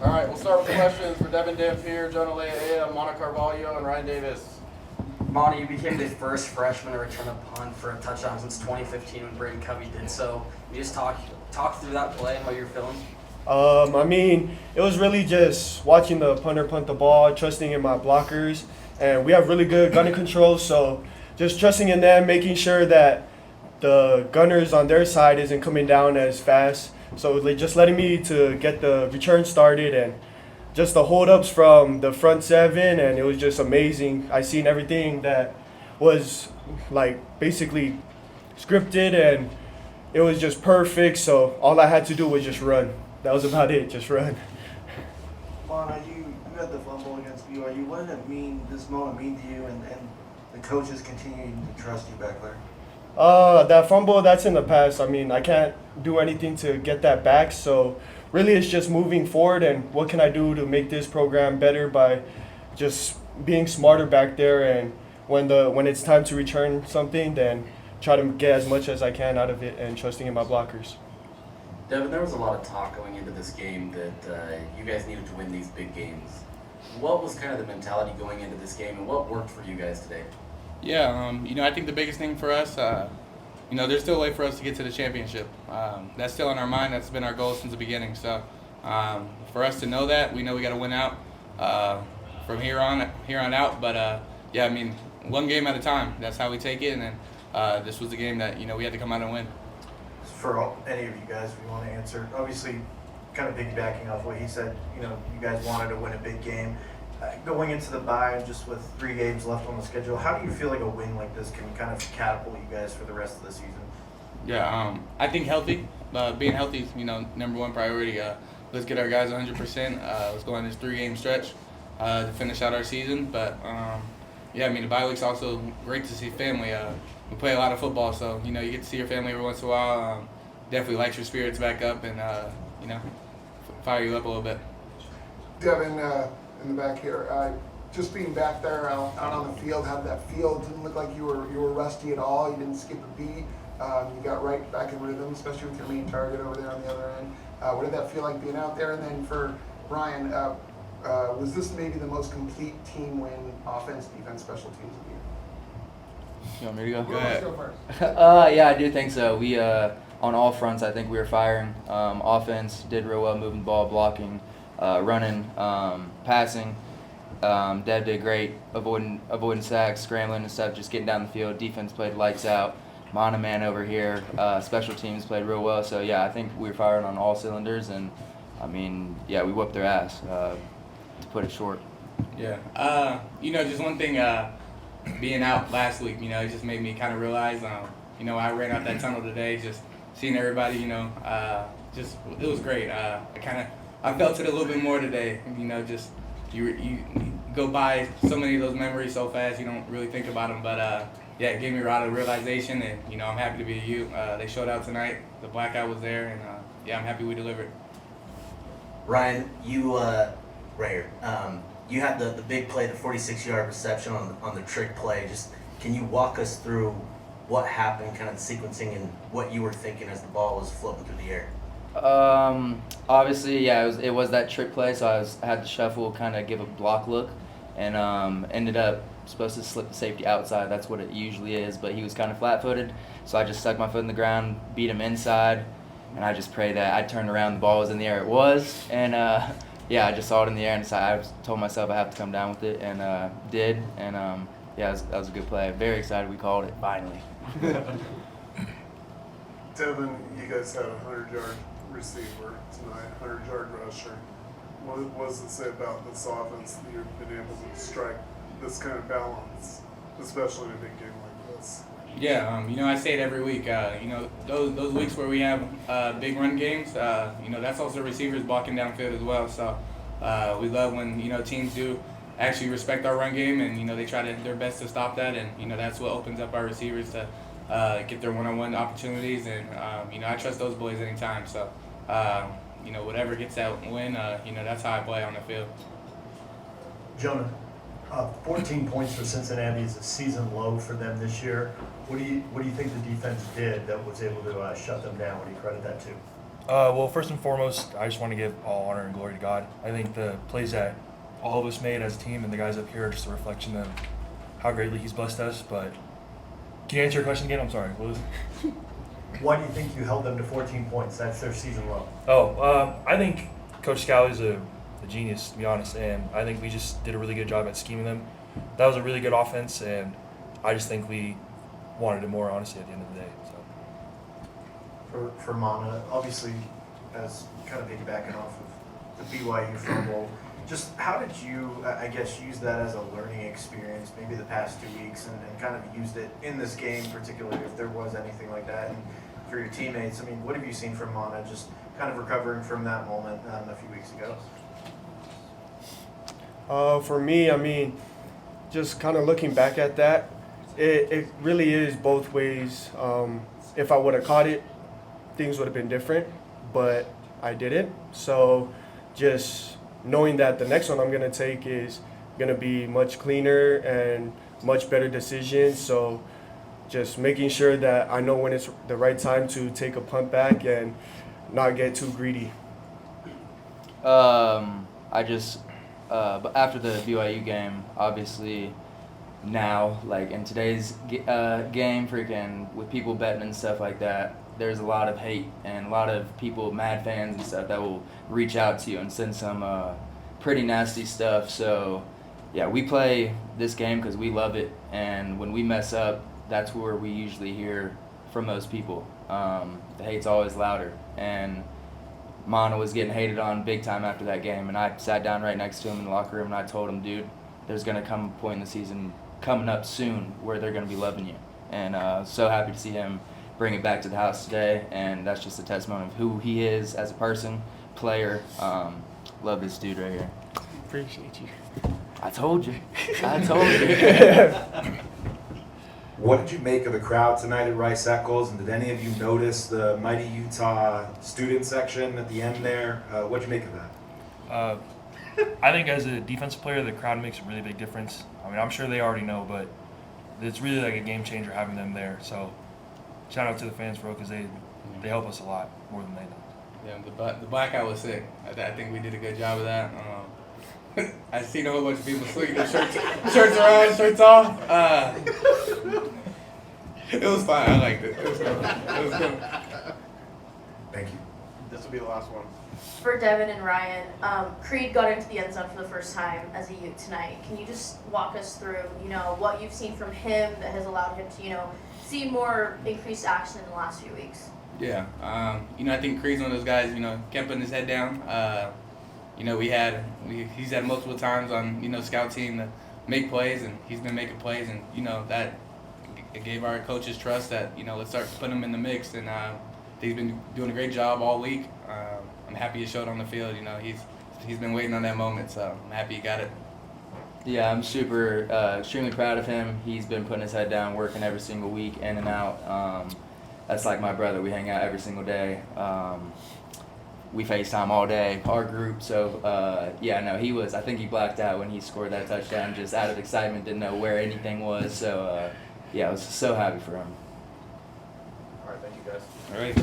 All right, we'll start with the questions for Devon Dampier, Jonah Lea, Mona Carvalho, and Ryan Davis. Monty, you became the first freshman to return a punt for a touchdown since 2015 when Braden Covey did so. You just talk through that play and what you're feeling? I mean, it was really just watching the punter punt the ball, trusting in my blockers, and we have really good gunner control, so just trusting in them, making sure that the gunners on their side isn't coming down as fast. So they just letting me to get the return started and just the hold-ups from the front seven, and it was just amazing. I seen everything that was like basically scripted, and it was just perfect. So all I had to do was just run. That was about it, just run. Mona, you had the fumble against BYU. What did this moment mean to you, and the coaches continuing to trust you back there? That fumble, that's in the past. I mean, I can't do anything to get that back. So really it's just moving forward and what can I do to make this program better by just being smarter back there, and when it's time to return something, then try to get as much as I can out of it and trusting in my blockers. Devon, there was a lot of talk going into this game that you guys needed to win these big games. What was kind of the mentality going into this game, and what worked for you guys today? Yeah, I think the biggest thing for us, there's still a way for us to get to the championship. That's still in our mind. That's been our goal since the beginning. So for us to know that, we know we got to win out from here on out. But one game at a time. That's how we take it. And then this was the game that we had to come out and win. For any of you guys, if you want to answer, obviously, kind of piggybacking off what he said, you guys wanted to win a big game. Going into the bye, just with 3 games left on the schedule, how do you feel like a win like this can kind of catapult you guys for the rest of the season? Yeah, I think healthy. Being healthy is, number one priority. Let's get our guys 100%. Let's go on this 3-game stretch to finish out our season. But, the bye week's also great to see family. We play a lot of football, so, you get to see your family every once in a while. Definitely lights your spirits back up and, fire you up a little bit. Devon, in the back here, just being back there out on the field, how did that feel? It didn't look like you were rusty at all. You didn't skip a beat. You got right back in rhythm, especially with your main target over there on the other end. What did that feel like being out there? And then for Ryan, was this maybe the most complete team win, offense, defense, special teams of the year? You want me to go? Go ahead. Go first. Yeah, I do think so. We on all fronts, I think we were firing. Offense did real well, moving the ball, blocking, running, passing. Dev did great, avoiding sacks, scrambling and stuff, just getting down the field. Defense played lights out. Mana man over here. Special teams played real well. So yeah, I think we were firing on all cylinders, and we whooped their ass. To put it short. Yeah. Just one thing. Being out last week, it just made me kind of realize. I ran out that tunnel today, just seeing everybody. It was great. I felt it a little bit more today. Just you go by so many of those memories so fast, you don't really think about them. But it gave me a lot of realization, and I'm happy to be a Ute. They showed out tonight. The blackout was there, and I'm happy we delivered. Ryan, you right here. You had the big play, the 46-yard reception on the trick play. Just can you walk us through what happened, kind of the sequencing, and what you were thinking as the ball was floating through the air? Obviously, it was that trick play, so I had to shuffle, kind of give a block look, and ended up supposed to slip the safety outside. That's what it usually is, but he was kind of flat-footed, so I just stuck my foot in the ground, beat him inside, and I just prayed that I turned around, the ball was in the air. It was, and I just saw it in the air, and I told myself I have to come down with it, and did, and that was a good play. Very excited we called it finally. Devon, you guys had a 100-yard receiver tonight, 100-yard rusher. What does it say about this offense that you've been able to strike this kind of balance, especially in a big game like this? Yeah, I say it every week. Those weeks where we have big run games, that's also receivers blocking downfield as well. So we love when teams do actually respect our run game, and they try their best to stop that, and that's what opens up our receivers to get their one-on-one opportunities, and I trust those boys anytime. So whatever gets that win, that's how I play on the field. Jonah, 14 points for Cincinnati is a season low for them this year. What do you think the defense did that was able to shut them down? What do you credit that to? Well, first and foremost, I just want to give all honor and glory to God. I think the plays that all of us made as a team and the guys up here are just a reflection of how greatly He's blessed us. But can you answer your question again? I'm sorry. What was it? Why do you think you held them to 14 points? That's their season low. I think Coach Scalley's a genius, to be honest, and I think we just did a really good job at scheming them. That was a really good offense, and I just think we wanted it more, honestly, at the end of the day. So. For Mana, obviously, as kind of piggybacking off of the BYU fumble, just how did you, I guess, use that as a learning experience, maybe the past 2 weeks, and kind of used it in this game, particularly if there was anything like that, and for your teammates? I mean, what have you seen from Mana, just kind of recovering from that moment a few weeks ago? For me, I mean, just kind of looking back at that, it really is both ways. If I would have caught it, things would have been different, but I didn't. So just knowing that the next one I'm going to take is going to be much cleaner and much better decisions. So just making sure that I know when it's the right time to take a punt back and not get too greedy. But after the BYU game, obviously now, like in today's game, freaking with people betting and stuff like that, there's a lot of hate and a lot of people, mad fans and stuff, that will reach out to you and send some pretty nasty stuff. So, yeah, we play this game because we love it, and when we mess up, that's where we usually hear from those people. The hate's always louder, and Mana was getting hated on big time after that game, and I sat down right next to him in the locker room, and I told him, dude, there's going to come a point in the season coming up soon where they're going to be loving you. And so happy to see him bring it back to the house today, and that's just a testimony of who he is as a person, player. Love this dude right here. Appreciate you. I told you. I told you. What did you make of the crowd tonight at Rice-Eccles, and did any of you notice the Mighty Utah student section at the end there? What did you make of that? I think as a defensive player, the crowd makes a really big difference. I mean, I'm sure they already know, but it's really like a game changer having them there. So shout out to the fans, bro, because they help us a lot more than they know. Yeah, the blackout was sick. I think we did a good job of that. I seen a whole bunch of people swinging their shirts around, shirts off. It was fine. I liked it. It was cool. It was cool. Thank you. This will be the last one. For Devon and Ryan, Creed got into the end zone for the first time as a Ute tonight. Can you just walk us through, what you've seen from him that has allowed him to, see more increased action in the last few weeks? Yeah. I think Creed's one of those guys, kept putting his head down. He's had multiple times on, scout team to make plays, and he's been making plays, and, that it gave our coaches trust that, let's start putting him in the mix, and he's been doing a great job all week. I'm happy he showed on the field. He's been waiting on that moment, so I'm happy he got it. Yeah, I'm super, extremely proud of him. He's been putting his head down, working every single week, in and out. That's like my brother. We hang out every single day. We FaceTime all day, our group. So, I think he blacked out when he scored that touchdown, just out of excitement, didn't know where anything was. So, I was so happy for him. All right, thank you guys. All right.